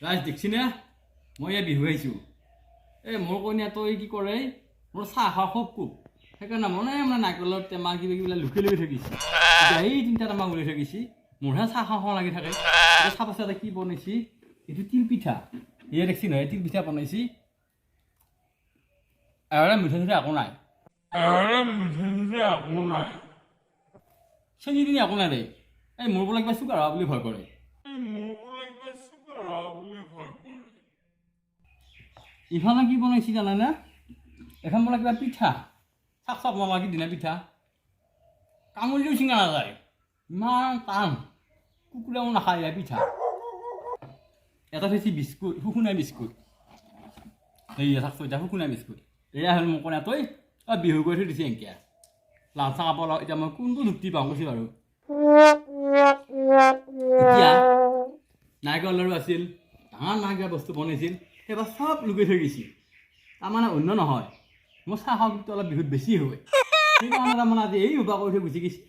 ৰাজ দেখছি না মই ইয়াত বিহু আহিছোঁ এই মোৰ কইনাটোৱে কি কৰে মোৰ চাহ খোৱা খুব খুব সেইকাৰণে মানে নাৰিকলৰ টেমা কিবা কিবি লুকাই লুকাই থৈ গৈছে এতিয়া এই তিনিটা টেমা উলিয়াই থৈ গৈছে মোৰহে চাহ খাওঁ লাগি থাকে চাহ পাছে কি বনাইছি এইটো তিল পিঠা ইয়ে দেখছি নহয় তিল পিঠা বনাইছি আৰু মিঠা চিঠা একো নাই চেনি তিনি একো নাই দেই এই মোৰ বোলে কিবা চুগাৰ হোৱা বুলি ভয় কৰে ইফালে কি বনাইছি জানানে এখন বোলে কিবা পিঠা চাক চাক নালাগি দিনা পিঠা কামুৰিলেও চিঙা নাযায় ইমান টান কুকুৰেও নাখায় পিঠা এটা থৈছি বিস্কুট শুকুনাই বিস্কুট এই চাকছো এতিয়া শুকুনাই বিস্কুট এয়া হ'ল মোৰ কইনাটোই বিহু কৰি থৈ দিছে এংকে লাল চাহ খাব এতিয়া মই কোনটো যুক্তি পাওঁ কৈছে বাৰু এতিয়া নাৰিকল লাৰু আছিল ডাঙৰ ডাঙৰ কিবা বস্তু বনাইছিল সেইবাৰ চব লুকাই থৈ গৈছিল তাৰমানে অন্য নহয় মোৰ চাহ খাওঁটো অলপ বিহুত বেছি হয় সেইকাৰণে তাৰমানে আজি এই উপায় কৰি থৈ গুচি গৈছে